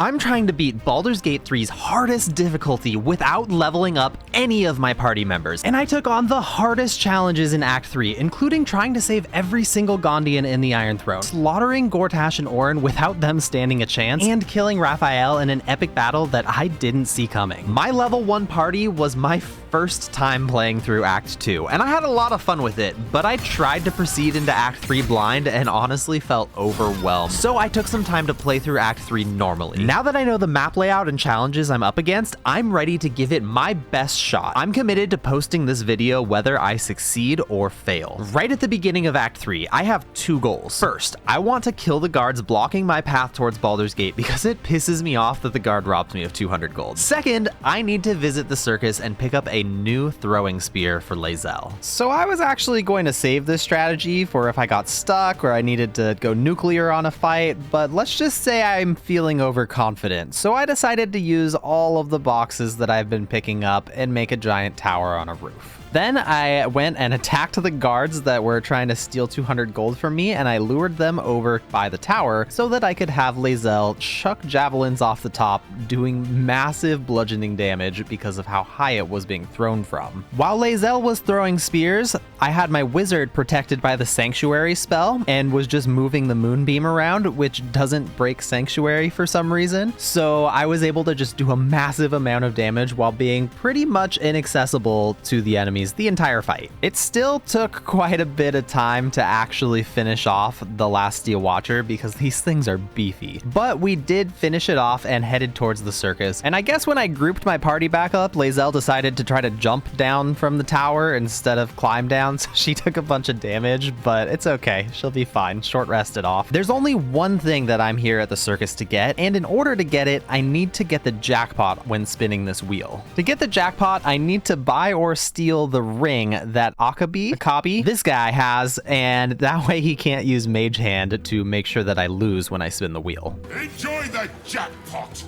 I'm trying to beat Baldur's Gate 3's hardest difficulty without leveling up any of my party members, and I took on the hardest challenges in Act 3, including trying to save every single Gondian in the Iron Throne, slaughtering Gortash and Orin without them standing a chance, and killing Raphael in an epic battle that I didn't see coming. My level 1 party was my first time playing through Act 2, and I had a lot of fun with it, but I tried to proceed into Act 3 blind and honestly felt overwhelmed. So I took some time to play through Act 3 normally. Now that I know the map layout and challenges I'm up against, I'm ready to give it my best shot. I'm committed to posting this video whether I succeed or fail. Right at the beginning of Act 3, I have 2 goals. First, I want to kill the guards blocking my path towards Baldur's Gate because it pisses me off that the guard robbed me of 200 gold. Second, I need to visit the circus and pick up a new throwing spear for Lae'zel. So I was actually going to save this strategy for if I got stuck or I needed to go nuclear on a fight, but let's just say I'm feeling overconfident, so I decided to use all of the boxes that I've been picking up and make a giant tower on a roof. Then I went and attacked the guards that were trying to steal 200 gold from me, and I lured them over by the tower so that I could have Lae'zel chuck javelins off the top, doing massive bludgeoning damage because of how high it was being thrown from. While Lae'zel was throwing spears, I had my wizard protected by the Sanctuary spell and was just moving the moonbeam around, which doesn't break Sanctuary for some reason. So I was able to just do a massive amount of damage while being pretty much inaccessible to the enemy the entire fight. It still took quite a bit of time to actually finish off the last Steel Watcher because these things are beefy. But we did finish it off and headed towards the circus. And I guess when I grouped my party back up, Lae'zel decided to try to jump down from the tower instead of climb down, so she took a bunch of damage, but it's okay. She'll be fine. Short rested off. There's only one thing that I'm here at the circus to get, and in order to get it, I need to get the jackpot when spinning this wheel. To get the jackpot, I need to buy or steal the ring that Akabi, this guy has, and that way he can't use Mage Hand to make sure that I lose when I spin the wheel. Enjoy the jackpot,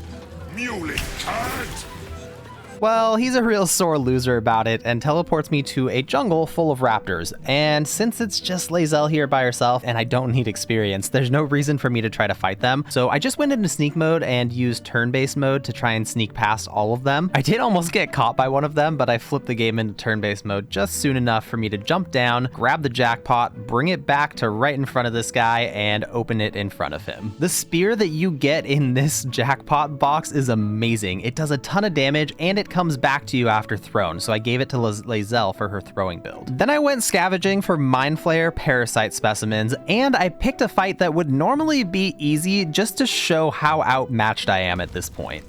muley turd! Well, he's a real sore loser about it and teleports me to a jungle full of raptors. And since it's just Lae'zel here by herself and I don't need experience, there's no reason for me to try to fight them. So I just went into sneak mode and used turn-based mode to try and sneak past all of them. I did almost get caught by one of them, but I flipped the game into turn-based mode just soon enough for me to jump down, grab the jackpot, bring it back to right in front of this guy, and open it in front of him. The spear that you get in this jackpot box is amazing. It does a ton of damage and it comes back to you after thrown, so I gave it to Lae'zel for her throwing build. Then I went scavenging for Mind Flayer parasite specimens, and I picked a fight that would normally be easy just to show how outmatched I am at this point.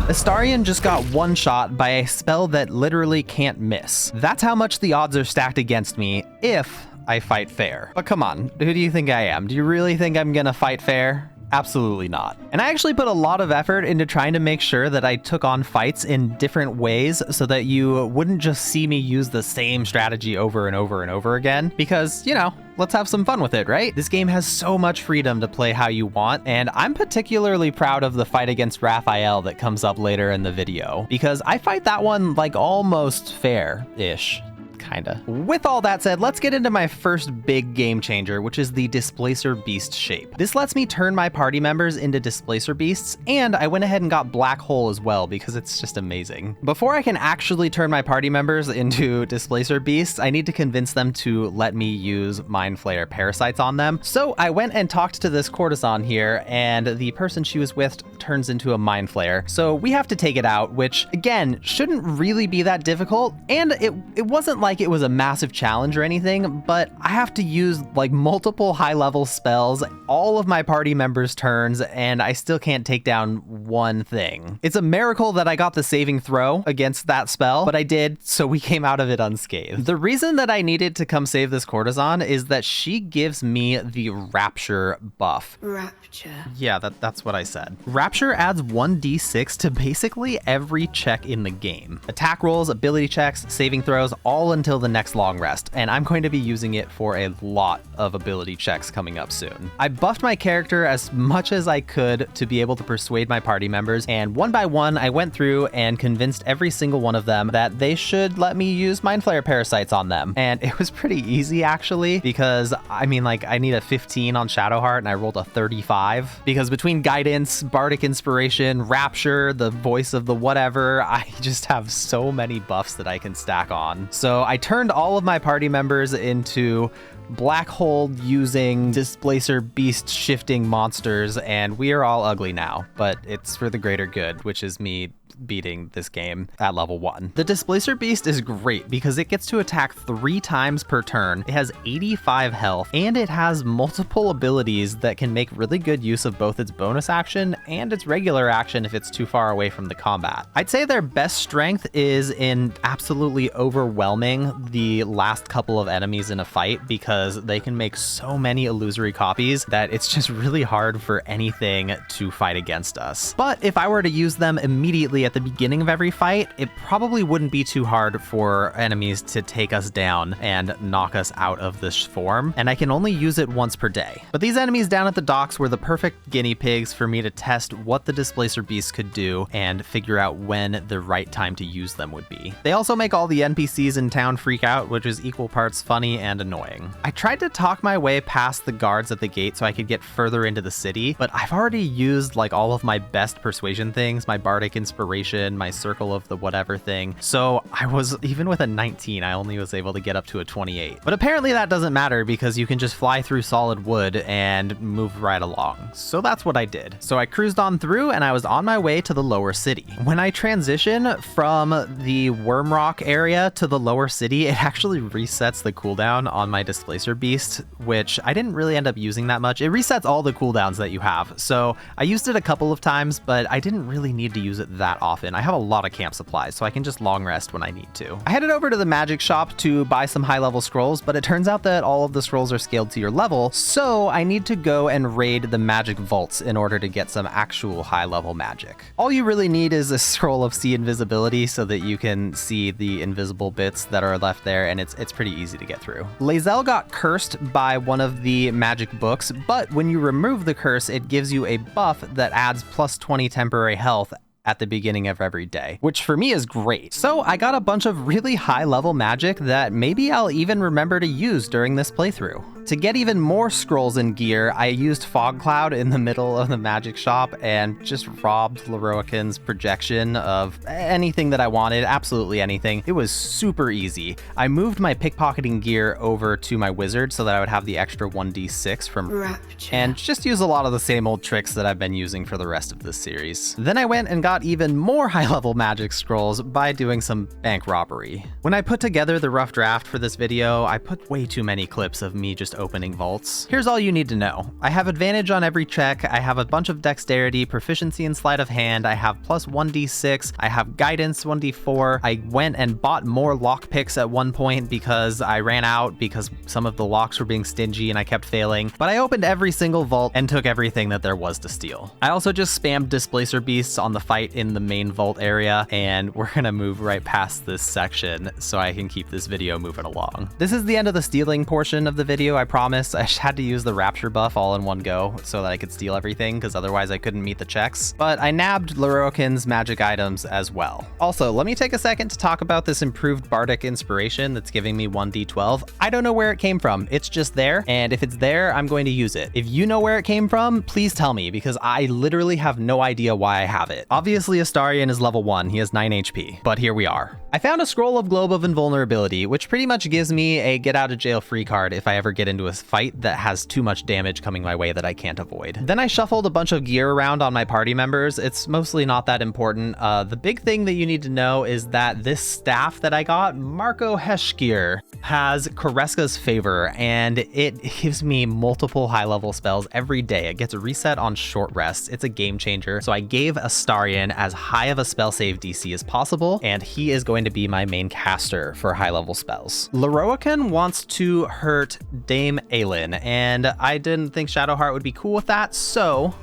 Astarion just got one shot by a spell that literally can't miss. That's how much the odds are stacked against me if I fight fair. But come on, who do you think I am? Do you really think I'm gonna fight fair? Absolutely not. And I actually put a lot of effort into trying to make sure that I took on fights in different ways so that you wouldn't just see me use the same strategy over and over and over again, because, you know, let's have some fun with it, right? This game has so much freedom to play how you want, and I'm particularly proud of the fight against Raphael that comes up later in the video, because I fight that one like almost fair-ish. Kinda. With all that said, let's get into my first big game changer, which is the displacer beast shape. This lets me turn my party members into displacer beasts, and I went ahead and got black hole as well because it's just amazing. Before I can actually turn my party members into displacer beasts, I need to convince them to let me use Mind Flayer parasites on them. So I went and talked to this courtesan here, and the person she was with turns into a Mind Flayer. So we have to take it out, which again, shouldn't really be that difficult, and it wasn't like it was a massive challenge or anything, but I have to use like multiple high-level spells, all of my party members' turns, and I still can't take down one thing. It's a miracle that I got the saving throw against that spell, but I did, so we came out of it unscathed. The reason that I needed to come save this courtesan is that she gives me the Rapture buff. Rapture. Yeah, that's what I said. Rapture adds 1d6 to basically every check in the game. Attack rolls, ability checks, saving throws, all in until the next long rest, and I'm going to be using it for a lot of ability checks coming up soon. I buffed my character as much as I could to be able to persuade my party members, and one by one I went through and convinced every single one of them that they should let me use Mind Flayer parasites on them. And it was pretty easy actually, because I mean, like, I need a 15 on Shadowheart and I rolled a 35, because between guidance, bardic inspiration, rapture, the voice of the whatever, I just have so many buffs that I can stack on. So I turned all of my party members into black hole using displacer beast shifting monsters, and we are all ugly now, but it's for the greater good, which is me beating this game at level 1. The displacer beast is great because it gets to attack 3 times per turn. It has 85 health, and it has multiple abilities that can make really good use of both its bonus action and its regular action if it's too far away from the combat. I'd say their best strength is in absolutely overwhelming the last couple of enemies in a fight, because they can make so many illusory copies that it's just really hard for anything to fight against us. But if I were to use them immediately at the beginning of every fight, it probably wouldn't be too hard for enemies to take us down and knock us out of this form, and I can only use it once per day. But these enemies down at the docks were the perfect guinea pigs for me to test what the displacer beasts could do and figure out when the right time to use them would be. They also make all the NPCs in town freak out, which is equal parts funny and annoying. I tried to talk my way past the guards at the gate so I could get further into the city, but I've already used like all of my best persuasion things, my bardic inspiration, my circle of the whatever thing. So I was, even with a 19, I only was able to get up to a 28. But apparently that doesn't matter because you can just fly through solid wood and move right along. So that's what I did. So I cruised on through and I was on my way to the lower city. When I transition from the Wormrock area to the lower city, it actually resets the cooldown on my displacer beast, which I didn't really end up using that much. It resets all the cooldowns that you have. So I used it a couple of times, but I didn't really need to use it that often. I have a lot of camp supplies, so I can just long rest when I need to. I headed over to the magic shop to buy some high level scrolls, but it turns out that all of the scrolls are scaled to your level, so I need to go and raid the magic vaults in order to get some actual high level magic. All you really need is a scroll of see invisibility so that you can see the invisible bits that are left there, and it's pretty easy to get through. Lae'zel got cursed by one of the magic books, but when you remove the curse, it gives you a buff that adds plus 20 temporary health at the beginning of every day, which for me is great. So I got a bunch of really high level magic that maybe I'll even remember to use during this playthrough. To get even more scrolls and gear, I used Fog Cloud in the middle of the magic shop and just robbed Lorroakan's projection of anything that I wanted, absolutely anything. It was super easy. I moved my pickpocketing gear over to my wizard so that I would have the extra 1d6 from Rapture, and just use a lot of the same old tricks that I've been using for the rest of this series. Then I went and got even more high-level magic scrolls by doing some bank robbery. When I put together the rough draft for this video, I put way too many clips of me just opening vaults. Here's all you need to know. I have advantage on every check, I have a bunch of dexterity, proficiency in sleight of hand, I have plus 1d6, I have guidance 1d4, I went and bought more lockpicks at one point because I ran out because some of the locks were being stingy and I kept failing, but I opened every single vault and took everything that there was to steal. I also just spammed displacer beasts on the fight in the main vault area, and we're gonna move right past this section so I can keep this video moving along. This is the end of the stealing portion of the video, I promise. I just had to use the rapture buff all in one go so that I could steal everything, because otherwise I couldn't meet the checks. But I nabbed Lorroakan's magic items as well. Also, let me take a second to talk about this improved bardic inspiration that's giving me 1d12. I don't know where it came from. It's just there, and if it's there, I'm going to use it. If you know where it came from, please tell me, because I literally have no idea why I have it. Obviously, Astarion is level 1. He has 9 HP, but here we are. I found a scroll of Globe of Invulnerability, which pretty much gives me a get out of jail free card if I ever get into a fight that has too much damage coming my way that I can't avoid. Then I shuffled a bunch of gear around on my party members. It's mostly not that important. The big thing that you need to know is that this staff that I got, Marco Heshkir, has Koreska's favor, and it gives me multiple high level spells every day. It gets reset on short rests. It's a game changer. So I gave Astarion as high of a spell save DC as possible, and he is going to be my main caster for high level spells. Lorroakan wants to hurt Dame Aelin, and I didn't think Shadowheart would be cool with that, so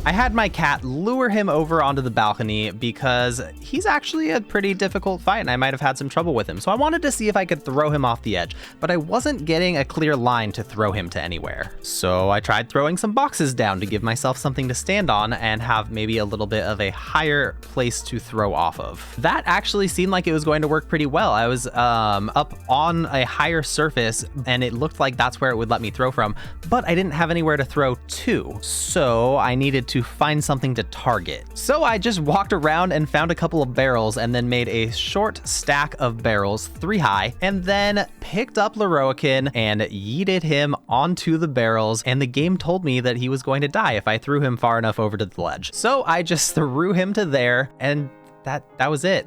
I had my cat lure him over onto the balcony because he's actually a pretty difficult fight and I might have had some trouble with him. So I wanted to see if I could throw him off the edge, but I wasn't getting a clear line to throw him to anywhere. So I tried throwing some boxes down to give myself something to stand on and have maybe a little bit of a higher place to throw off of. That actually seemed like it was going to work pretty well. I was up on a higher surface and it looked like that's where it would let me throw from, but I didn't have anywhere to throw to. So I needed to find something to target. So I just walked around and found a couple of barrels and then made a short stack of barrels, 3 high, and then picked up Lorroakan and yeeted him onto the barrels, and the game told me that he was going to die if I threw him far enough over to the ledge. So I just threw him to there, and that was it.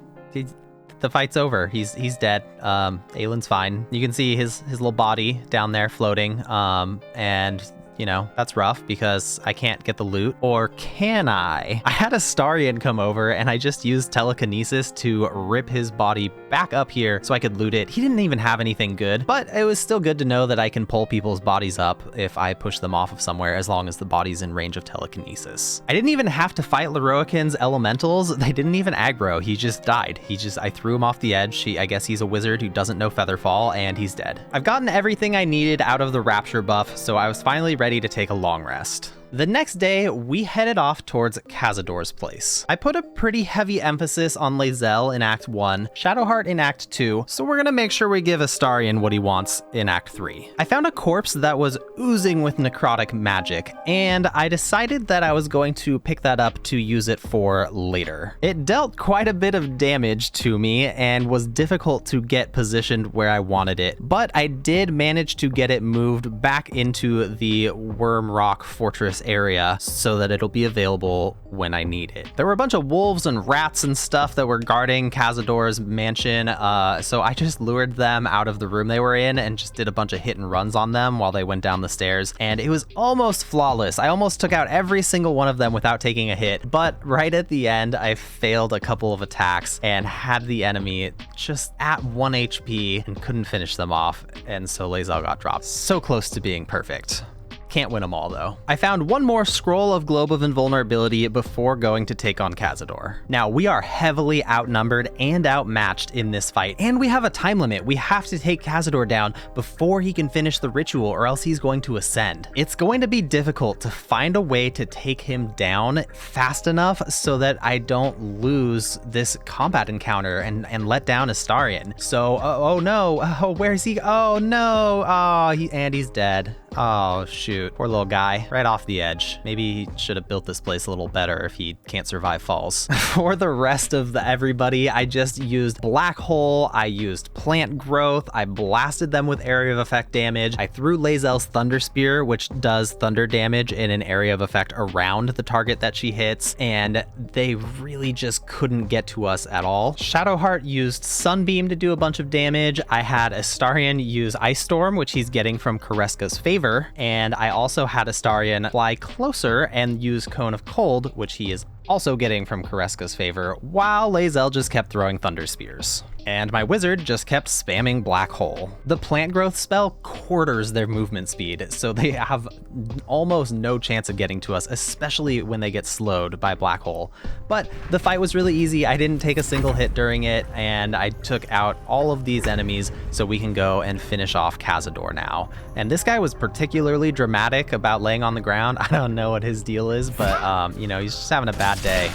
The fight's over. He's dead. Aylin's fine. You can see his little body down there floating, and you know, that's rough because I can't get the loot. Or can I? I had Astarion come over and I just used telekinesis to rip his body back up here so I could loot it. He didn't even have anything good, but it was still good to know that I can pull people's bodies up if I push them off of somewhere as long as the body's in range of telekinesis. I didn't even have to fight Lorroakan's elementals. They didn't even aggro. He just died. I threw him off the edge. I guess he's a wizard who doesn't know Featherfall, and he's dead. I've gotten everything I needed out of the Rapture buff, so I was finally ready to take a long rest. The next day, we headed off towards Cazador's place. I put a pretty heavy emphasis on Lae'zel in Act 1, Shadowheart in Act 2, so we're gonna make sure we give Astarion what he wants in Act 3. I found a corpse that was oozing with necrotic magic, and I decided that I was going to pick that up to use it for later. It dealt quite a bit of damage to me and was difficult to get positioned where I wanted it, but I did manage to get it moved back into the Worm Rock Fortress area so that it'll be available when I need it. There were a bunch of wolves and rats and stuff that were guarding Cazador's mansion, so I just lured them out of the room they were in and just did a bunch of hit and runs on them while they went down the stairs, and it was almost flawless. I almost took out every single one of them without taking a hit, but right at the end I failed a couple of attacks and had the enemy just at 1 HP and couldn't finish them off, and so Lae'zel got dropped. So close to being perfect. Can't win them all though. I found one more scroll of Globe of Invulnerability before going to take on Cazador. Now we are heavily outnumbered and outmatched in this fight, and we have a time limit. We have to take Cazador down before he can finish the ritual or else he's going to ascend. It's going to be difficult to find a way to take him down fast enough so that I don't lose this combat encounter and let down Astarion. So, oh no, oh, where is he? Oh no, oh, he's dead. Oh shoot, poor little guy, right off the edge. Maybe he should have built this place a little better if he can't survive falls. For the rest of everybody, I just used Black Hole, I used Plant Growth, I blasted them with area of effect damage, I threw Lae'zel's Thunder Spear, which does thunder damage in an area of effect around the target that she hits, and they really just couldn't get to us at all. Shadowheart used Sunbeam to do a bunch of damage. I had Astarion use Ice Storm, which he's getting from Kareska's favor, and I also had Astarion fly closer and use Cone of Cold, which he is also getting from Kareska's favor, while Lae'zel just kept throwing Thunder Spears. And my wizard just kept spamming Black Hole. The Plant Growth spell quarters their movement speed, so they have almost no chance of getting to us, especially when they get slowed by Black Hole. But the fight was really easy. I didn't take a single hit during it, and I took out all of these enemies so we can go and finish off Cazador now. And this guy was particularly dramatic about laying on the ground. I don't know what his deal is, but you know, he's just having a bad day.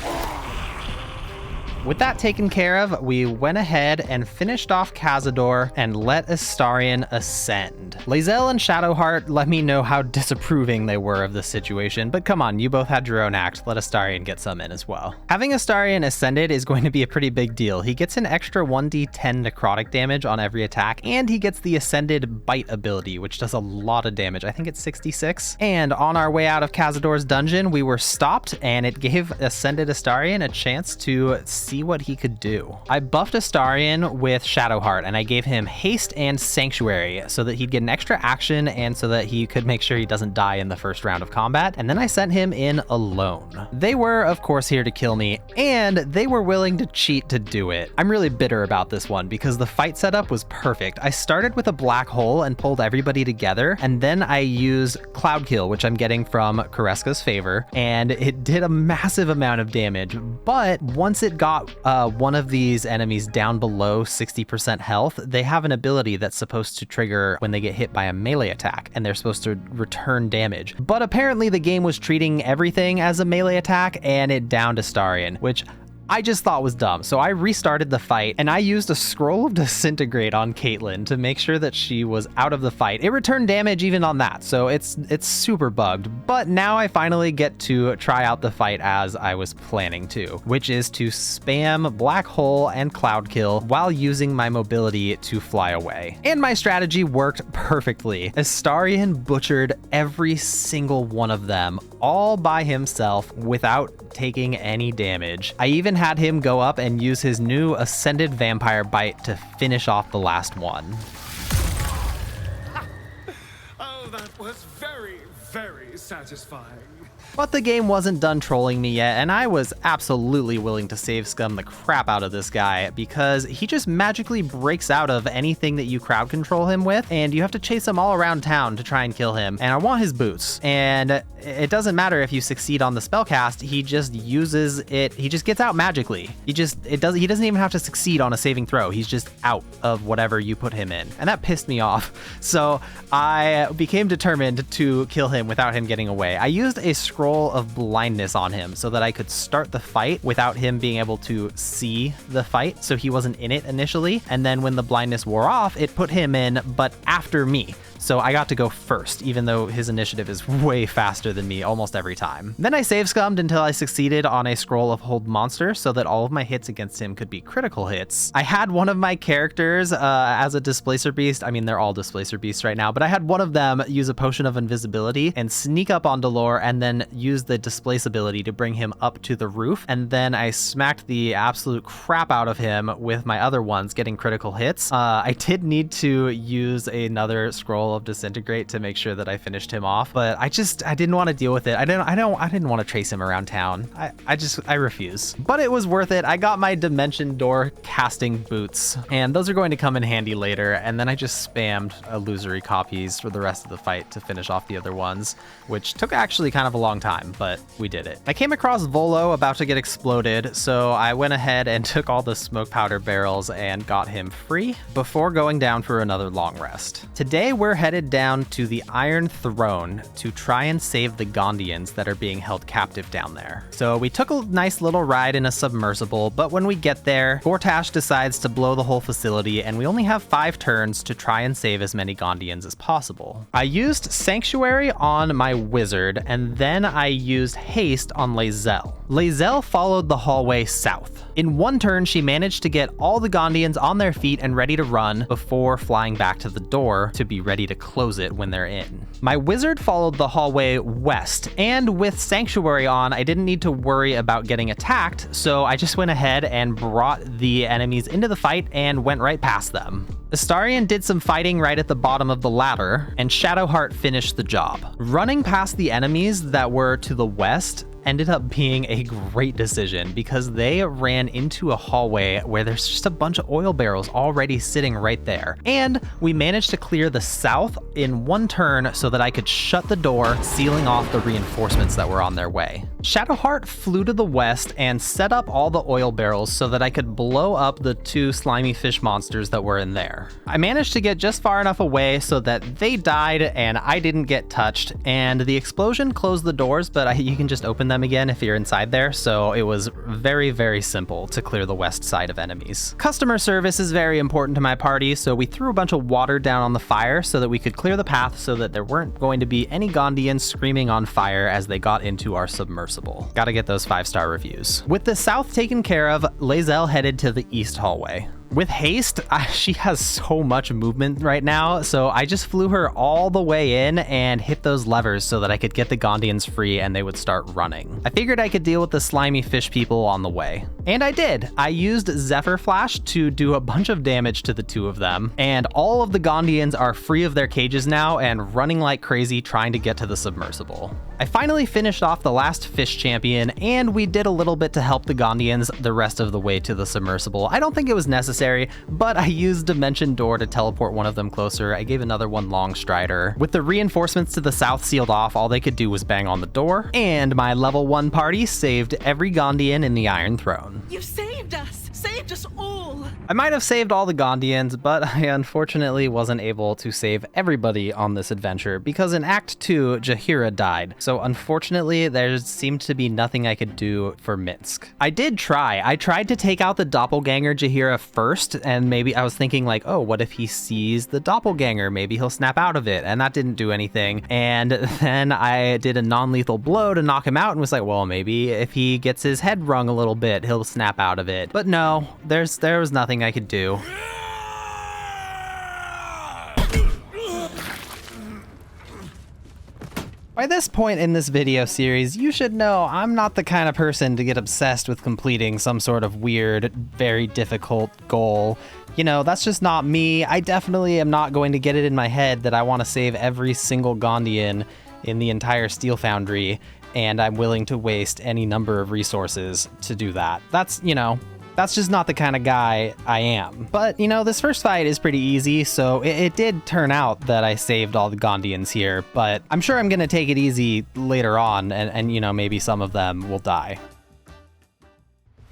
With that taken care of, we went ahead and finished off Cazador and let Astarion ascend. Lae'zel and Shadowheart let me know how disapproving they were of the situation, but come on, you both had your own act, let Astarion get some in as well. Having Astarion ascended is going to be a pretty big deal. He gets an extra 1d10 necrotic damage on every attack, and he gets the Ascended Bite ability, which does a lot of damage. I think it's 66. And on our way out of Cazador's dungeon, we were stopped, and it gave Ascended Astarion a chance to see see what he could do. I buffed Astarion with Shadowheart, and I gave him haste and sanctuary so that he'd get an extra action and so that he could make sure he doesn't die in the first round of combat, and then I sent him in alone. They were, of course, here to kill me, and they were willing to cheat to do it. I'm really bitter about this one because the fight setup was perfect. I started with a black hole and pulled everybody together, and then I used Cloud Kill, which I'm getting from Koreska's favor, and it did a massive amount of damage, but once it got one of these enemies down below 60% health, they have an ability that's supposed to trigger when they get hit by a melee attack, and they're supposed to return damage. But apparently the game was treating everything as a melee attack, and it downed Astarion, which I just thought was dumb. So I restarted the fight and I used a scroll of disintegrate on Caitlyn to make sure that she was out of the fight. It returned damage even on that, so it's super bugged. But now I finally get to try out the fight as I was planning to, which is to spam Black Hole and Cloud Kill while using my mobility to fly away. And my strategy worked perfectly. Astarion butchered every single one of them all by himself without taking any damage. I even had him go up and use his new Ascended Vampire Bite to finish off the last one. Oh, that was very, very satisfying. But the game wasn't done trolling me yet, and I was absolutely willing to save scum the crap out of this guy because he just magically breaks out of anything that you crowd control him with, and you have to chase him all around town to try and kill him. And I want his boots, and it doesn't matter if you succeed on the spellcast, he just uses it, he just gets out magically. He doesn't even have to succeed on a saving throw. He's just out of whatever you put him in, and that pissed me off. So I became determined to kill him without him getting away. I used a scroll of blindness on him so that I could start the fight without him being able to see the fight, so he wasn't in it initially, and then when the blindness wore off, it put him in, but after me. So I got to go first, even though his initiative is way faster than me almost every time. Then I save scummed until I succeeded on a scroll of Hold Monster so that all of my hits against him could be critical hits. I had one of my characters as a displacer beast. I mean, they're all displacer beasts right now, but I had one of them use a potion of invisibility and sneak up on Dolor and then use the displace ability to bring him up to the roof. And then I smacked the absolute crap out of him with my other ones, getting critical hits. I did need to use another scroll of disintegrate to make sure that I finished him off, but I didn't want to deal with it. I didn't want to chase him around town. I refuse. But it was worth it. I got my dimension door casting boots, and those are going to come in handy later. And then I just spammed illusory copies for the rest of the fight to finish off the other ones, which took actually kind of a long time, but we did it. I came across Volo about to get exploded, so I went ahead and took all the smoke powder barrels and got him free before going down for another long rest. Today we're headed down to the Iron Throne to try and save the Gondians that are being held captive down there. So we took a nice little ride in a submersible, but when we get there, Gortash decides to blow the whole facility, and we only have 5 turns to try and save as many Gondians as possible. I used Sanctuary on my wizard, and then I used haste on Lae'zel. Lae'zel followed the hallway south. In one turn, she managed to get all the Gondians on their feet and ready to run before flying back to the door to be ready to close it when they're in. My wizard followed the hallway west, and with Sanctuary on, I didn't need to worry about getting attacked, so I just went ahead and brought the enemies into the fight and went right past them. Astarion did some fighting right at the bottom of the ladder, and Shadowheart finished the job. Running past the enemies that were to the west ended up being a great decision because they ran into a hallway where there's just a bunch of oil barrels already sitting right there. And we managed to clear the south in one turn so that I could shut the door, sealing off the reinforcements that were on their way. Shadowheart flew to the west and set up all the oil barrels so that I could blow up the 2 slimy fish monsters that were in there. I managed to get just far enough away so that they died and I didn't get touched, and the explosion closed the doors, but you can just open them again if you're inside there, so it was very, very simple to clear the west side of enemies. Customer service is very important to my party, so we threw a bunch of water down on the fire so that we could clear the path so that there weren't going to be any Gondians screaming on fire as they got into our submersible. Gotta get those 5-star reviews. With the south taken care of, Lae'zel headed to the east hallway. With haste, she has so much movement right now, so I just flew her all the way in and hit those levers so that I could get the Gondians free and they would start running. I figured I could deal with the slimy fish people on the way. And I did. I used Zephyr Flash to do a bunch of damage to the two of them, and all of the Gondians are free of their cages now and running like crazy trying to get to the submersible. I finally finished off the last fish champion, and we did a little bit to help the Gondians the rest of the way to the submersible. I don't think it was necessary, but I used Dimension Door to teleport one of them closer. I gave another one Long Strider. With the reinforcements to the south sealed off, all they could do was bang on the door, and my level 1 party saved every Gondian in the Iron Throne. You saved us! Saved us all! I might have saved all the Gondians, but I unfortunately wasn't able to save everybody on this adventure because in Act 2, Jaheira died. So unfortunately, there seemed to be nothing I could do for Minsk. I did try. I tried to take out the doppelganger Jaheira first, and maybe I was thinking like, oh, what if he sees the doppelganger? Maybe he'll snap out of it, and that didn't do anything. And then I did a non-lethal blow to knock him out and was like, well, maybe if he gets his head wrung a little bit, he'll snap out of it. But no, there was nothing I could do. By this point in this video series, you should know I'm not the kind of person to get obsessed with completing some sort of weird, very difficult goal. You know, that's just not me. I definitely am not going to get it in my head that I want to save every single Gondian in the entire steel foundry, and I'm willing to waste any number of resources to do that. That's just not the kind of guy I am. But, you know, this first fight is pretty easy, so it did turn out that I saved all the Gondians here, but I'm sure I'm gonna take it easy later on, and you know, maybe some of them will die.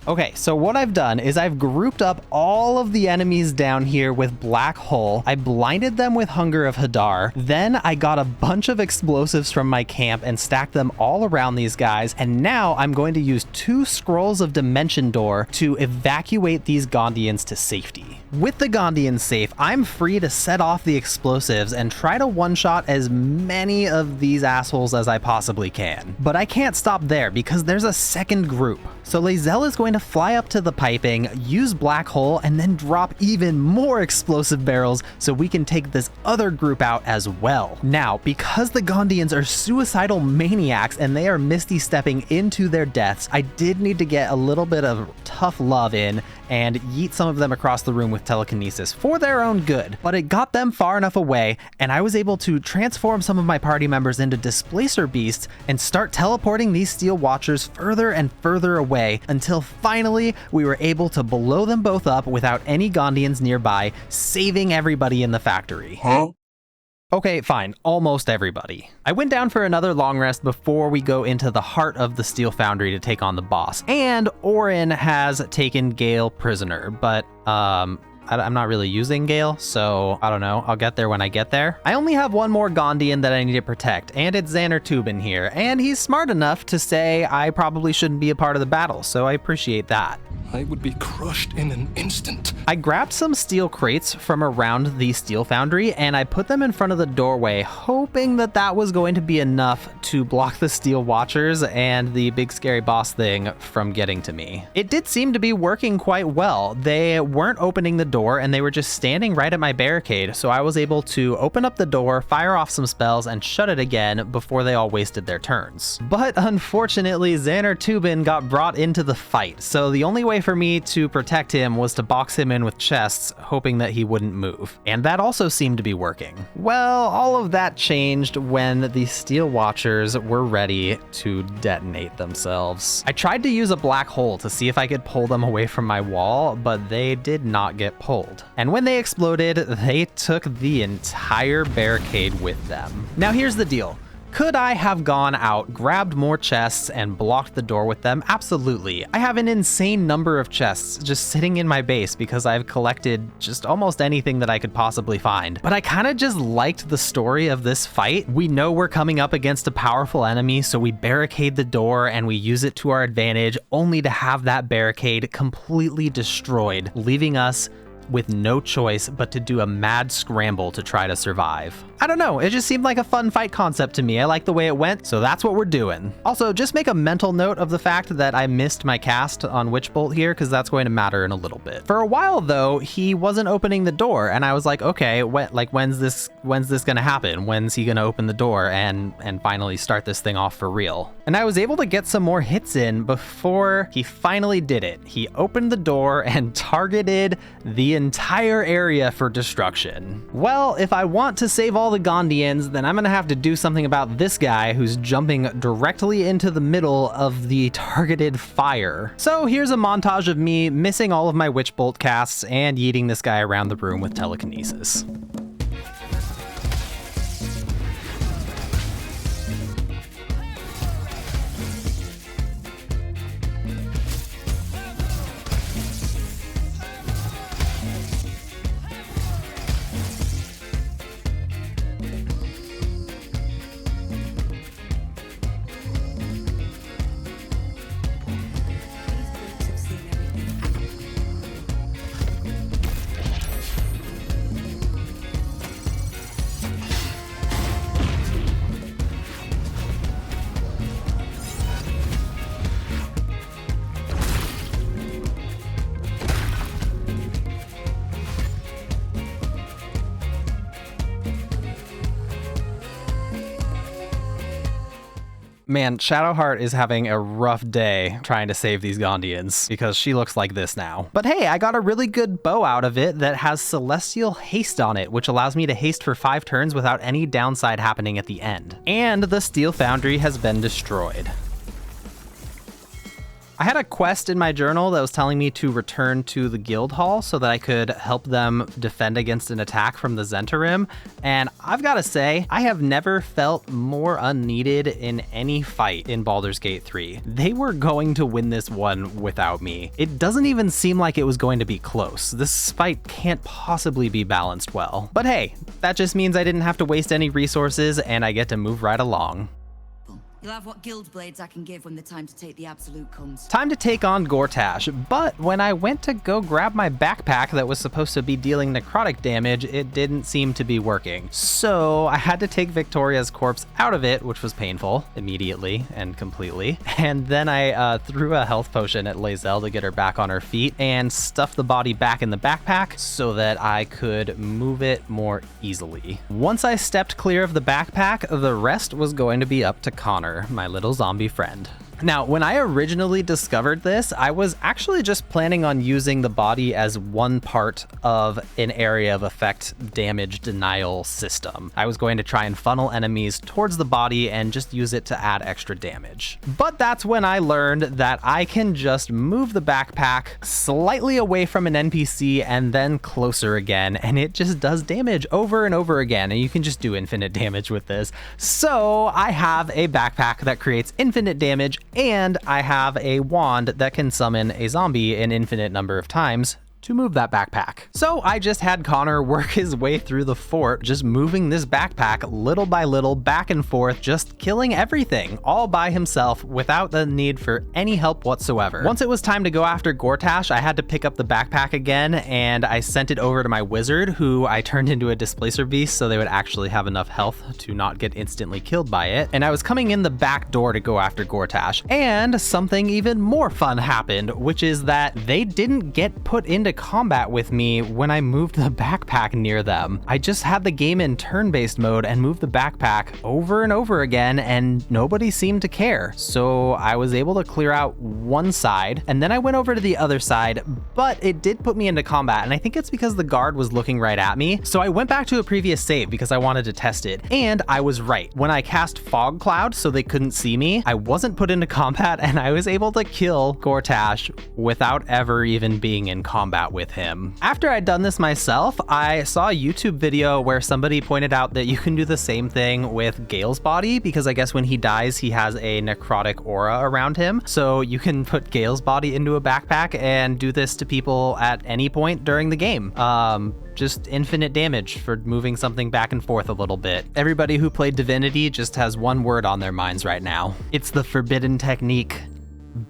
Okay, so what I've done is I've grouped up all of the enemies down here with Black Hole. I blinded them with Hunger of Hadar. Then I got a bunch of explosives from my camp and stacked them all around these guys. And now I'm going to use 2 Scrolls of Dimension Door to evacuate these Gondians to safety. With the Gondians safe, I'm free to set off the explosives and try to one-shot as many of these assholes as I possibly can. But I can't stop there because there's a second group. So Lae'zel is going to fly up to the piping, use Black Hole, and then drop even more explosive barrels so we can take this other group out as well. Now, because the Gondians are suicidal maniacs and they are misty stepping into their deaths, I did need to get a little bit of tough love in and yeet some of them across the room with telekinesis for their own good. But it got them far enough away, and I was able to transform some of my party members into displacer beasts and start teleporting these steel watchers further and further away until finally we were able to blow them both up without any Gondians nearby, saving everybody in the factory. Okay, fine, almost everybody. I went down for another long rest before we go into the heart of the steel foundry to take on the boss. And Orin has taken Gale prisoner, but I'm not really using Gale, so I don't know. I'll get there when I get there. I only have one more Gondian that I need to protect, and it's Xander Tubin here, and he's smart enough to say I probably shouldn't be a part of the battle, so I appreciate that. I would be crushed in an instant. I grabbed some steel crates from around the steel foundry and I put them in front of the doorway, hoping that that was going to be enough to block the steel watchers and the big scary boss thing from getting to me. It did seem to be working quite well. They weren't opening the door and they were just standing right at my barricade, so I was able to open up the door, fire off some spells, and shut it again before they all wasted their turns. But unfortunately, Xander Tubin got brought into the fight, so the only way for me to protect him was to box him in with chests, hoping that he wouldn't move. And that also seemed to be working. Well, all of that changed when the Steel Watchers were ready to detonate themselves. I tried to use a black hole to see if I could pull them away from my wall, but they did not get pulled. And when they exploded, they took the entire barricade with them. Now here's the deal. Could I have gone out, grabbed more chests, and blocked the door with them? Absolutely. I have an insane number of chests just sitting in my base because I've collected just almost anything that I could possibly find. But I kind of just liked the story of this fight. We know we're coming up against a powerful enemy, so we barricade the door and we use it to our advantage, only to have that barricade completely destroyed, leaving us with no choice but to do a mad scramble to try to survive. I don't know, it just seemed like a fun fight concept to me. I like the way it went, so that's what we're doing. Also, just make a mental note of the fact that I missed my cast on Witchbolt here, because that's going to matter in a little bit. For a while though, he wasn't opening the door, and I was like, okay, when's this gonna happen? When's he gonna open the door and finally start this thing off for real? And I was able to get some more hits in before he finally did it. He opened the door and targeted the entire area for destruction. Well, if I want to save all the Gondians, then I'm gonna have to do something about this guy who's jumping directly into the middle of the targeted fire. So here's a montage of me missing all of my Witchbolt casts and yeeting this guy around the room with telekinesis. Man, Shadowheart is having a rough day trying to save these Gondians because she looks like this now. But hey, I got a really good bow out of it that has Celestial Haste on it, which allows me to haste for 5 turns without any downside happening at the end. And the Steel Foundry has been destroyed. I had a quest in my journal that was telling me to return to the guild hall so that I could help them defend against an attack from the Zentarim, and I've got to say, I have never felt more unneeded in any fight in Baldur's Gate 3. They were going to win this one without me. It doesn't even seem like it was going to be close. This fight can't possibly be balanced well. But hey, that just means I didn't have to waste any resources and I get to move right along. You'll have what guild blades I can give when the time to take the absolute comes. Time to take on Gortash, but when I went to go grab my backpack that was supposed to be dealing necrotic damage, it didn't seem to be working. So I had to take Victoria's corpse out of it, which was painful immediately and completely. And then I threw a health potion at Lae'zel to get her back on her feet and stuffed the body back in the backpack so that I could move it more easily. Once I stepped clear of the backpack, the rest was going to be up to Connor, my little zombie friend. Now, when I originally discovered this, I was actually just planning on using the body as one part of an area of effect damage denial system. I was going to try and funnel enemies towards the body and just use it to add extra damage. But that's when I learned that I can just move the backpack slightly away from an NPC and then closer again, and it just does damage over and over again, and you can just do infinite damage with this. So I have a backpack that creates infinite damage, and I have a wand that can summon a zombie an infinite number of times to move that backpack. So I just had Connor work his way through the fort, just moving this backpack little by little, back and forth, just killing everything all by himself without the need for any help whatsoever. Once it was time to go after Gortash, I had to pick up the backpack again, and I sent it over to my wizard, who I turned into a displacer beast so they would actually have enough health to not get instantly killed by it. And I was coming in the back door to go after Gortash, and something even more fun happened, which is that they didn't get put into combat with me when I moved the backpack near them. I just had the game in turn-based mode and moved the backpack over and over again, and nobody seemed to care. So I was able to clear out one side, and then I went over to the other side, but it did put me into combat, and I think it's because the guard was looking right at me. So I went back to a previous save because I wanted to test it, and I was right. When I cast Fog Cloud so they couldn't see me, I wasn't put into combat, and I was able to kill Gortash without ever even being in combat with him. After I'd done this myself, I saw a YouTube video where somebody pointed out that you can do the same thing with Gale's body, because I guess when he dies, he has a necrotic aura around him. So you can put Gale's body into a backpack and do this to people at any point during the game. Just infinite damage for moving something back and forth a little bit. Everybody who played Divinity just has one word on their minds right now. It's the forbidden technique.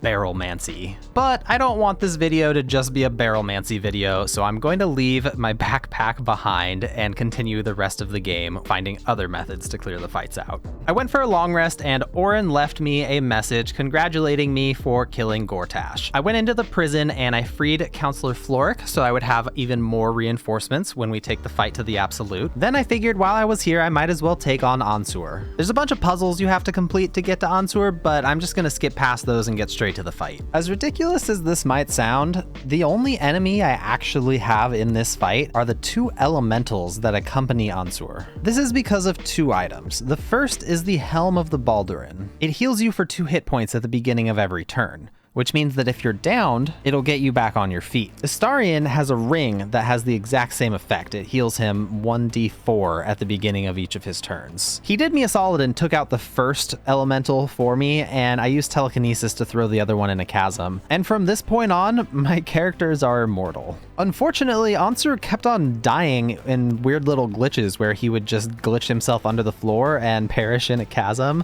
barrelmancy. But I don't want this video to just be a barrelmancy video, so I'm going to leave my backpack behind and continue the rest of the game, finding other methods to clear the fights out. I went for a long rest, and Orin left me a message congratulating me for killing Gortash. I went into the prison and I freed Counselor Floric, so I would have even more reinforcements when we take the fight to the Absolute. Then I figured while I was here, I might as well take on Ansur. There's a bunch of puzzles you have to complete to get to Ansur, but I'm just gonna skip past those and get straight to the fight. As ridiculous as this might sound, the only enemy I actually have in this fight are the two elementals that accompany Ansur. This is because of two items. The first is the Helm of the Baldurin. It heals you for 2 hit points at the beginning of every turn, which means that if you're downed, it'll get you back on your feet. Astarion has a ring that has the exact same effect. It heals him 1d4 at the beginning of each of his turns. He did me a solid and took out the first elemental for me, and I used telekinesis to throw the other one in a chasm. And from this point on, my characters are immortal. Unfortunately, Ansur kept on dying in weird little glitches where he would just glitch himself under the floor and perish in a chasm.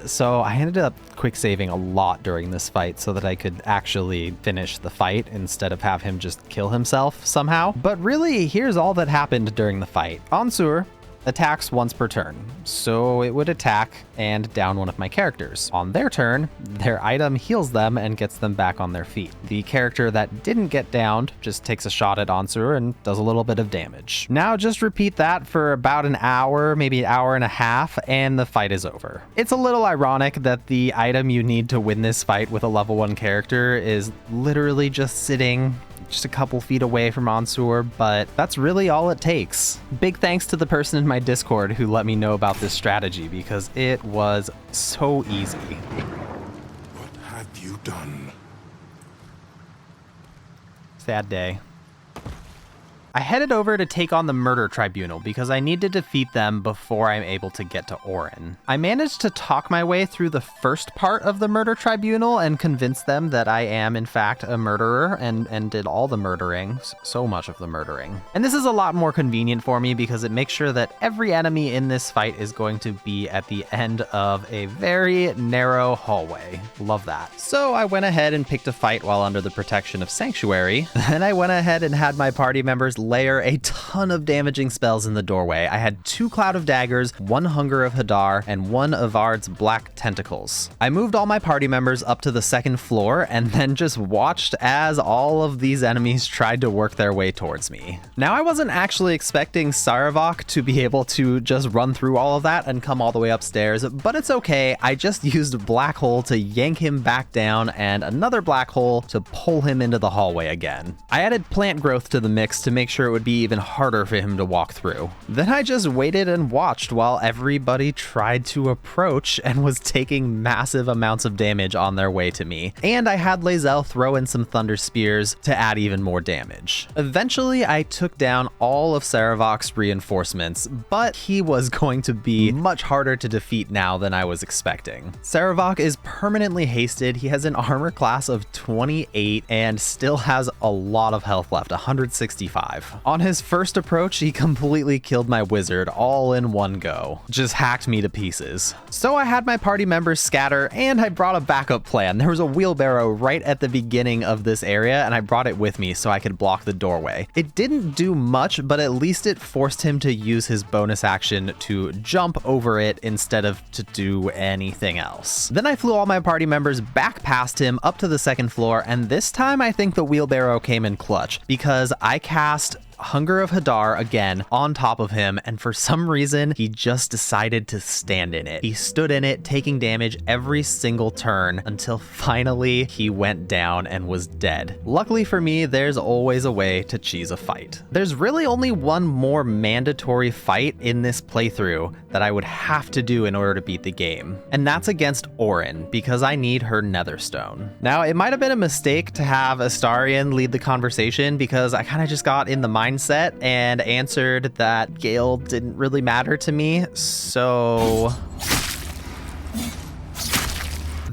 So I ended up quick saving a lot during this fight so that I could actually finish the fight instead of have him just kill himself somehow. But really, here's all that happened during the fight. Ansur attacks once per turn, so it would attack and down one of my characters. On their turn, their item heals them and gets them back on their feet. The character that didn't get downed just takes a shot at Ansur and does a little bit of damage. Now just repeat that for about an hour, maybe an hour and a half, and the fight is over. It's a little ironic that the item you need to win this fight with a level 1 character is literally just sitting just a couple feet away from Ansur, but that's really all it takes. Big thanks to the person in my Discord who let me know about this strategy because it was so easy. What have you done? Sad day. I headed over to take on the murder tribunal because I need to defeat them before I'm able to get to Orin. I managed to talk my way through the first part of the murder tribunal and convince them that I am in fact a murderer and did all the murdering, so much of the murdering. And this is a lot more convenient for me because it makes sure that every enemy in this fight is going to be at the end of a very narrow hallway. Love that. So I went ahead and picked a fight while under the protection of Sanctuary. Then I went ahead and had my party members layer a ton of damaging spells in the doorway. I had 2 Cloud of Daggers, 1 Hunger of Hadar, and 1 Avard's Black Tentacles. I moved all my party members up to the 2nd floor and then just watched as all of these enemies tried to work their way towards me. Now I wasn't actually expecting Sarevok to be able to just run through all of that and come all the way upstairs, but it's okay. I just used Black Hole to yank him back down and another Black Hole to pull him into the hallway again. I added Plant Growth to the mix to make sure it would be even harder for him to walk through. Then I just waited and watched while everybody tried to approach and was taking massive amounts of damage on their way to me. And I had Lae'zel throw in some Thunder Spears to add even more damage. Eventually, I took down all of Sarevok's reinforcements, but he was going to be much harder to defeat now than I was expecting. Sarevok is permanently hasted. He has an armor class of 28 and still has a lot of health left, 165. On his first approach, he completely killed my wizard all in one go. Just hacked me to pieces. So I had my party members scatter and I brought a backup plan. There was a wheelbarrow right at the beginning of this area and I brought it with me so I could block the doorway. It didn't do much, but at least it forced him to use his bonus action to jump over it instead of to do anything else. Then I flew all my party members back past him up to the 2nd floor, and this time I think the wheelbarrow came in clutch because I cast Hunger of Hadar again on top of him, and for some reason he just decided to stand in it. He stood in it, taking damage every single turn until finally he went down and was dead. Luckily for me, there's always a way to cheese a fight. There's really only one more mandatory fight in this playthrough that I would have to do in order to beat the game, and that's against Orin because I need her Netherstone. Now, it might have been a mistake to have Astarion lead the conversation because I kind of just got in the mindset and answered that Gale didn't really matter to me, so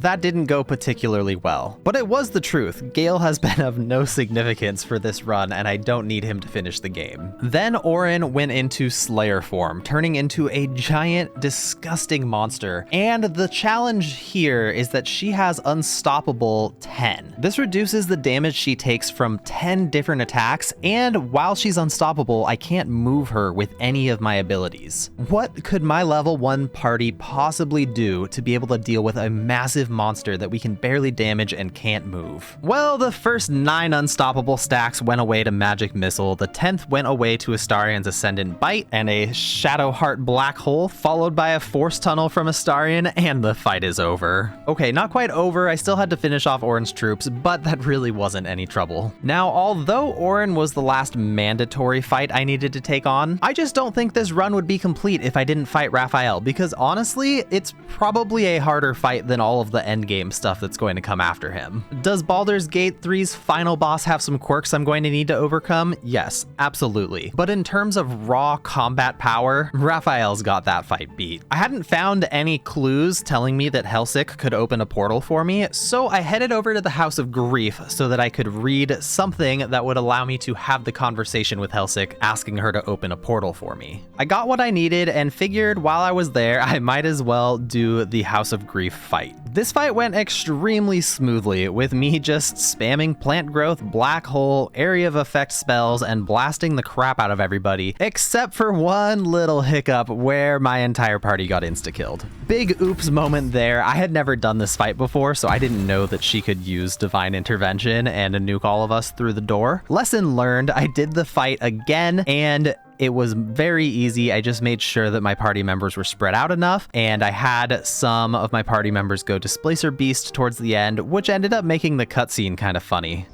That didn't go particularly well. But it was the truth. Gale has been of no significance for this run, and I don't need him to finish the game. Then Orin went into Slayer form, turning into a giant, disgusting monster. And the challenge here is that she has Unstoppable 10. This reduces the damage she takes from 10 different attacks, and while she's unstoppable, I can't move her with any of my abilities. What could my level 1 party possibly do to be able to deal with a massive monster that we can barely damage and can't move? Well, the first 9 unstoppable stacks went away to Magic Missile, the 10th went away to Astarian's Ascendant Bite, and a Shadow Heart Black Hole, followed by a Force Tunnel from Astarian, and the fight is over. Okay, not quite over, I still had to finish off Orin's troops, but that really wasn't any trouble. Now, although Orin was the last mandatory fight I needed to take on, I just don't think this run would be complete if I didn't fight Raphael, because honestly, it's probably a harder fight than all of the endgame stuff that's going to come after him. Does Baldur's Gate 3's final boss have some quirks I'm going to need to overcome? Yes, absolutely. But in terms of raw combat power, Raphael's got that fight beat. I hadn't found any clues telling me that Helsik could open a portal for me, so I headed over to the House of Grief so that I could read something that would allow me to have the conversation with Helsik, asking her to open a portal for me. I got what I needed and figured while I was there, I might as well do the House of Grief fight. This fight went extremely smoothly, with me just spamming plant growth, black hole, area of effect spells, and blasting the crap out of everybody, except for one little hiccup where my entire party got insta-killed. Big oops moment there. I had never done this fight before, so I didn't know that she could use Divine Intervention and nuke all of us through the door. Lesson learned, I did the fight again, and it was very easy. I just made sure that my party members were spread out enough, and I had some of my party members go Displacer Beast towards the end, which ended up making the cutscene kind of funny.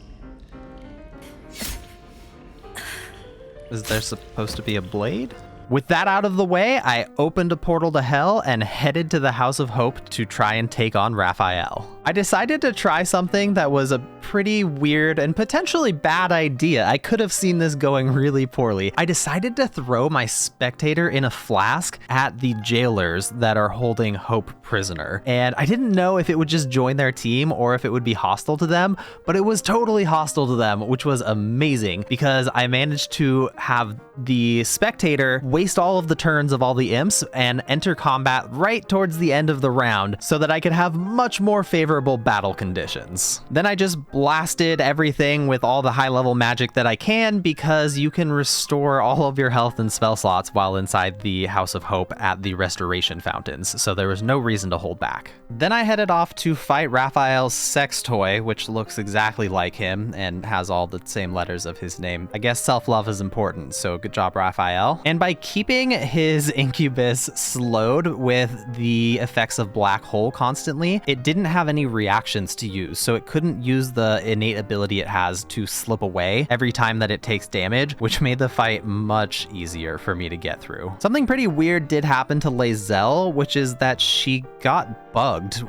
Is there supposed to be a blade? With that out of the way, I opened a portal to hell and headed to the House of Hope to try and take on Raphael. I decided to try something that was a pretty weird and potentially bad idea. I could have seen this going really poorly. I decided to throw my spectator in a flask at the jailers that are holding Hope prisoner. And I didn't know if it would just join their team or if it would be hostile to them, but it was totally hostile to them, which was amazing because I managed to have the spectator waste all of the turns of all the imps and enter combat right towards the end of the round so that I could have much more favorable battle conditions. Then I just blasted everything with all the high level magic that I can, because you can restore all of your health and spell slots while inside the House of Hope at the restoration fountains, so there was no reason to hold back. Then I headed off to fight Raphael's sex toy, which looks exactly like him and has all the same letters of his name. I guess self-love is important, so good job, Raphael. And by keeping his incubus slowed with the effects of black hole constantly, it didn't have any reactions to use, so it couldn't use the innate ability it has to slip away every time that it takes damage, which made the fight much easier for me to get through. Something pretty weird did happen to Lae'zel, which is that she got bugged.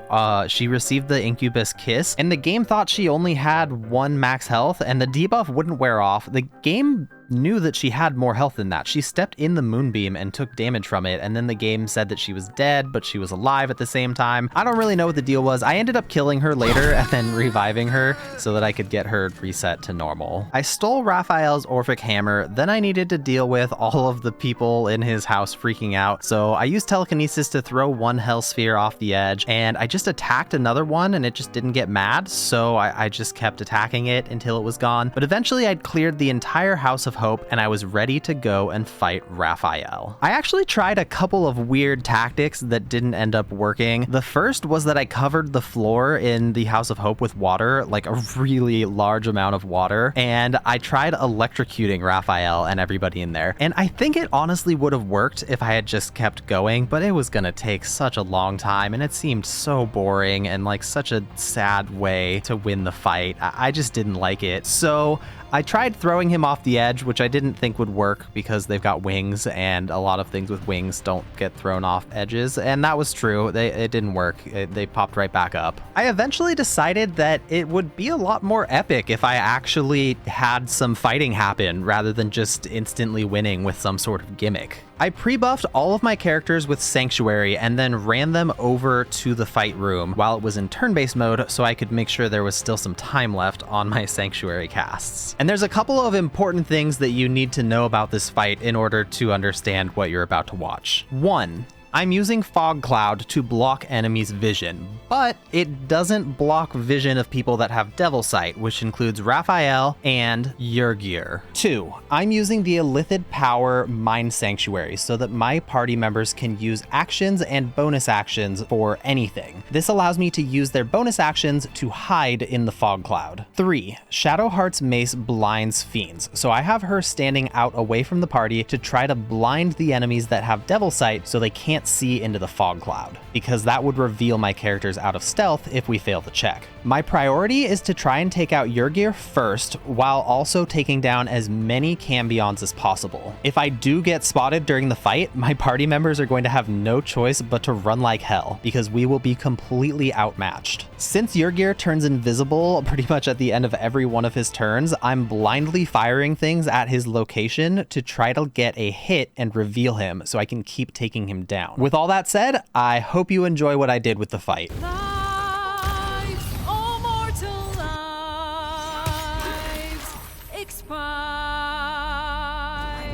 She received the incubus kiss, and the game thought she only had 1 max health, and the debuff wouldn't wear off. The game knew that she had more health than that. She stepped in the moonbeam and took damage from it, and then the game said that she was dead, but she was alive at the same time. I don't really know what the deal was. I ended up killing her later and then reviving her so that I could get her reset to normal. I stole Raphael's Orphic Hammer, then I needed to deal with all of the people in his house freaking out, so I used telekinesis to throw 1 hell sphere off the edge, and I just attacked another one and it just didn't get mad, so I just kept attacking it until it was gone. But eventually I'd cleared the entire House of Hope and I was ready to go and fight Raphael. I actually tried a couple of weird tactics that didn't end up working. The first was that I covered the floor in the House of Hope with water, like a really large amount of water, and I tried electrocuting Raphael and everybody in there. And I think it honestly would have worked if I had just kept going, but it was gonna take such a long time and it seemed so boring and like such a sad way to win the fight. I just didn't like it. So I tried throwing him off the edge, which I didn't think would work because they've got wings and a lot of things with wings don't get thrown off edges. And that was true. It didn't work. They popped right back up. I eventually decided that it would be a lot more epic if I actually had some fighting happen rather than just instantly winning with some sort of gimmick. I pre-buffed all of my characters with Sanctuary and then ran them over to the fight room while it was in turn-based mode so I could make sure there was still some time left on my Sanctuary casts. And there's a couple of important things that you need to know about this fight in order to understand what you're about to watch. 1. I'm using Fog Cloud to block enemies' vision, but it doesn't block vision of people that have Devil Sight, which includes Raphael and Yurgir. 2. I'm using the Illithid Power Mind Sanctuary so that my party members can use actions and bonus actions for anything. This allows me to use their bonus actions to hide in the Fog Cloud. 3. Shadowheart's Mace blinds fiends, so I have her standing out away from the party to try to blind the enemies that have Devil Sight so they can't see into the Fog Cloud, because that would reveal my characters out of stealth if we fail the check. My priority is to try and take out Yurgir first, while also taking down as many Cambions as possible. If I do get spotted during the fight, my party members are going to have no choice but to run like hell, because we will be completely outmatched. Since Yurgir turns invisible pretty much at the end of every one of his turns, I'm blindly firing things at his location to try to get a hit and reveal him so I can keep taking him down. With all that said, I hope you enjoy what I did with the fight. Lives, all mortal lives, expire.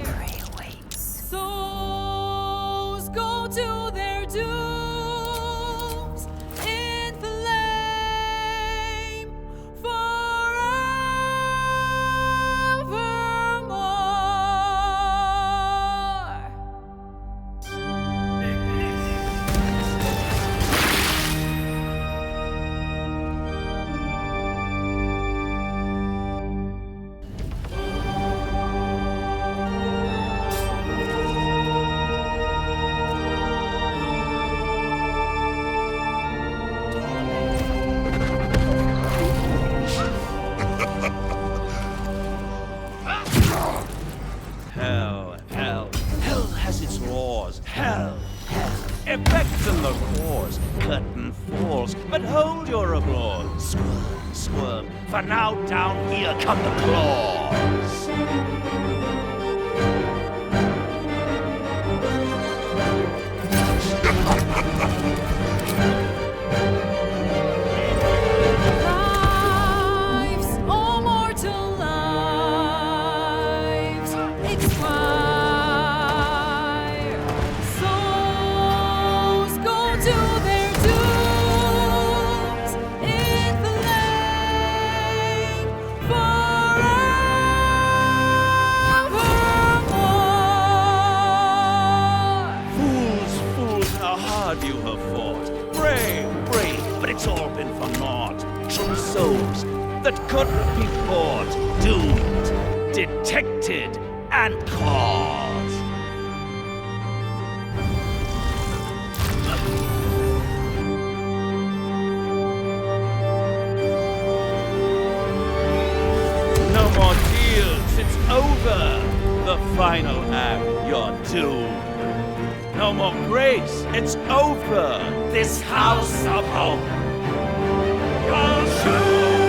Prey awaits. Souls go to their dooms in flame forevermore. Hell has its laws. Hell. Effects in the cause. Curtain falls, but hold your applause. Squirm, for now down here come the claws. Lives, all mortal lives, expire. Souls go to their dooms in flame forevermore. Fools, how hard you have fought. Brave, but it's all been for naught. True souls that couldn't be bought. Doomed, detected, and caught. No more deals, it's over. The final act, you're doomed. No more grace, it's over. This house of hope, you're doomed.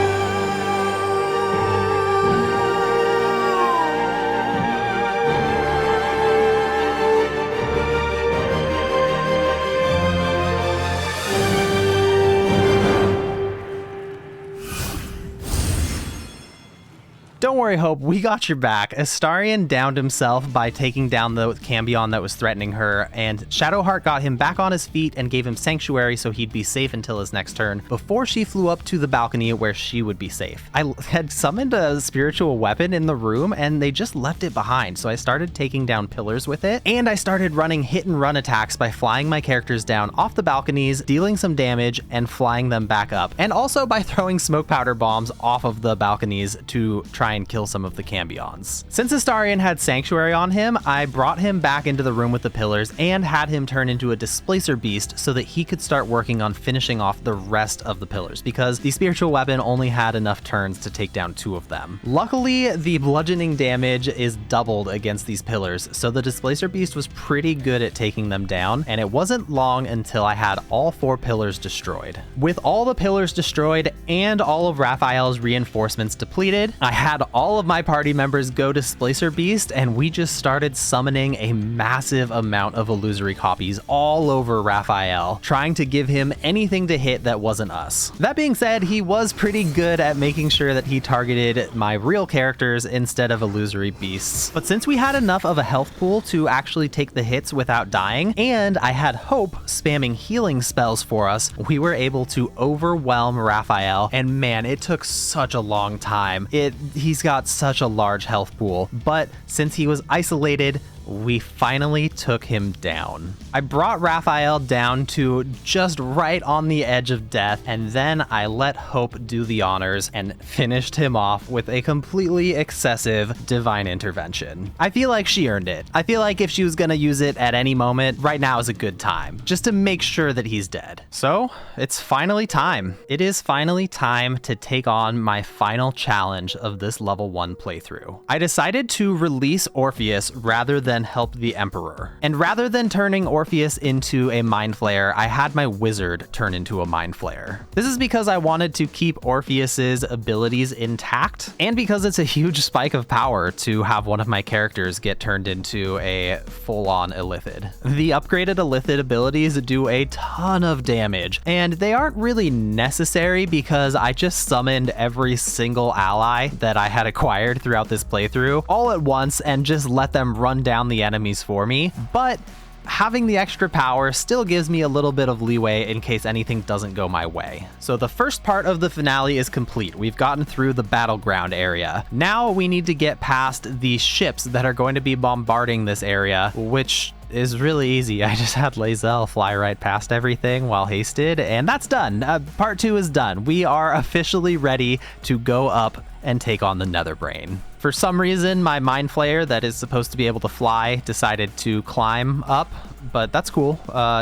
Don't worry, Hope, we got your back. Astarion downed himself by taking down the Cambion that was threatening her, and Shadowheart got him back on his feet and gave him Sanctuary so he'd be safe until his next turn, before she flew up to the balcony where she would be safe. I had summoned a spiritual weapon in the room, and they just left it behind, so I started taking down pillars with it, and I started running hit and run attacks by flying my characters down off the balconies, dealing some damage, and flying them back up, and also by throwing smoke powder bombs off of the balconies to try and kill some of the Cambions. Since Astarion had Sanctuary on him, I brought him back into the room with the pillars and had him turn into a displacer beast so that he could start working on finishing off the rest of the pillars, because the spiritual weapon only had enough turns to take down 2 of them. Luckily, the bludgeoning damage is doubled against these pillars, so the displacer beast was pretty good at taking them down, and it wasn't long until I had all 4 pillars destroyed. With all the pillars destroyed and all of Raphael's reinforcements depleted, I had all of my party members go displacer beast, and we just started summoning a massive amount of illusory copies all over Raphael, trying to give him anything to hit that wasn't us. That being said, he was pretty good at making sure that he targeted my real characters instead of illusory beasts. But since we had enough of a health pool to actually take the hits without dying, and I had Hope spamming healing spells for us, we were able to overwhelm Raphael, and man, it took such a long time. He's got such a large health pool, but since he was isolated, we finally took him down. I brought Raphael down to just right on the edge of death, and then I let Hope do the honors and finished him off with a completely excessive divine intervention. I feel like she earned it. I feel like if she was gonna use it at any moment, right now is a good time, just to make sure that he's dead. So, it's finally time. It is finally time to take on my final challenge of this level 1 playthrough. I decided to release Orpheus rather than help the Emperor. And rather than turning Orpheus into a Mind Flayer, I had my wizard turn into a Mind Flayer. This is because I wanted to keep Orpheus's abilities intact, and because it's a huge spike of power to have one of my characters get turned into a full-on Illithid. The upgraded Illithid abilities do a ton of damage, and they aren't really necessary because I just summoned every single ally that I had acquired throughout this playthrough all at once and just let them run down the enemies for me, but having the extra power still gives me a little bit of leeway in case anything doesn't go my way. So the first part of the finale is complete. We've gotten through the battleground area. Now we need to get past the ships that are going to be bombarding this area, which is really easy. I just had Lae'zel fly right past everything while hasted, and that's done. Part 2 is done. We are officially ready to go up and take on the Netherbrain. For some reason, my Mind Flayer that is supposed to be able to fly decided to climb up, but that's cool.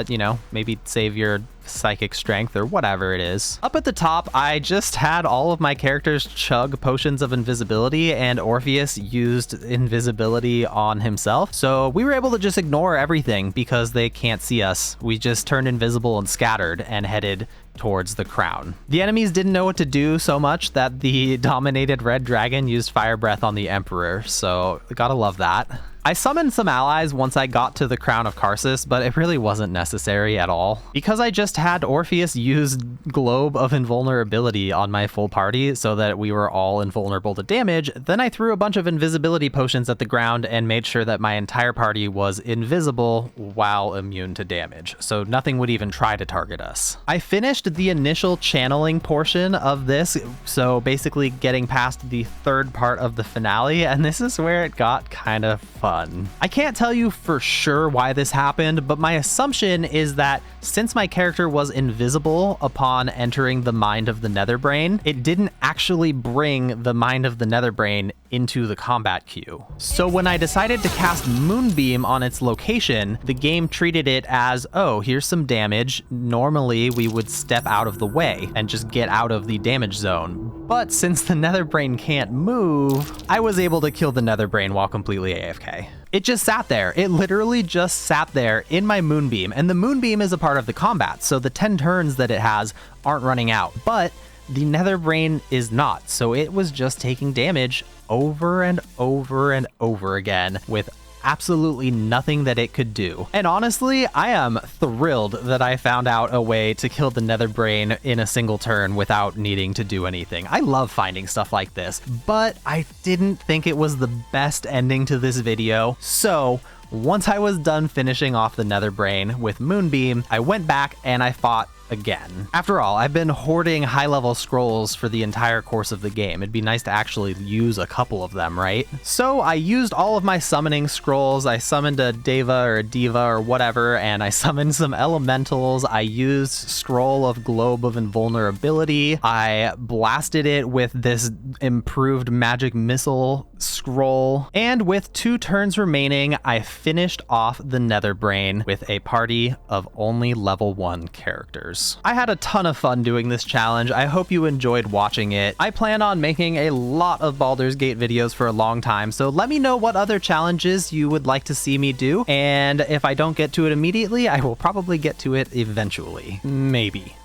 You know, maybe save your psychic strength or whatever it is. Up at the top, I just had all of my characters chug potions of invisibility, and Orpheus used invisibility on himself. So we were able to just ignore everything because they can't see us. We just turned invisible and scattered and headed towards the crown. The enemies didn't know what to do so much that the dominated red dragon used fire breath on the Emperor, so gotta love that. I summoned some allies once I got to the Crown of Karsus, but it really wasn't necessary at all. Because I just had Orpheus use Globe of Invulnerability on my full party so that we were all invulnerable to damage, then I threw a bunch of invisibility potions at the ground and made sure that my entire party was invisible while immune to damage, so nothing would even try to target us. I finished the initial channeling portion of this, so basically getting past the third part of the finale, and this is where it got kind of fun. I can't tell you for sure why this happened, but my assumption is that since my character was invisible upon entering the mind of the Netherbrain, it didn't actually bring the mind of the Netherbrain into the combat queue. So when I decided to cast Moonbeam on its location, the game treated it as, oh, here's some damage. Normally we would step out of the way and just get out of the damage zone. But since the Netherbrain can't move, I was able to kill the Netherbrain while completely AFK. It just sat there. It literally just sat there in my Moonbeam, and the Moonbeam is a part of the combat, so the 10 turns that it has aren't running out. But the Netherbrain is not, so it was just taking damage over and over and over again with absolutely nothing that it could do. And honestly, I am thrilled that I found out a way to kill the Netherbrain in a single turn without needing to do anything. I love finding stuff like this, but I didn't think it was the best ending to this video. So once I was done finishing off the Netherbrain with Moonbeam, I went back and I fought again. After all, I've been hoarding high-level scrolls for the entire course of the game. It'd be nice to actually use a couple of them, right? So I used all of my summoning scrolls. I summoned a Deva or a Diva or whatever, and I summoned some elementals. I used Scroll of Globe of Invulnerability. I blasted it with this improved magic missile scroll. And with 2 turns remaining, I finished off the Netherbrain with a party of only level 1 characters. I had a ton of fun doing this challenge. I hope you enjoyed watching it. I plan on making a lot of Baldur's Gate videos for a long time, so let me know what other challenges you would like to see me do, and if I don't get to it immediately, I will probably get to it eventually. Maybe.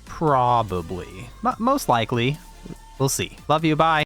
Probably. Most likely. We'll see. Love you, bye.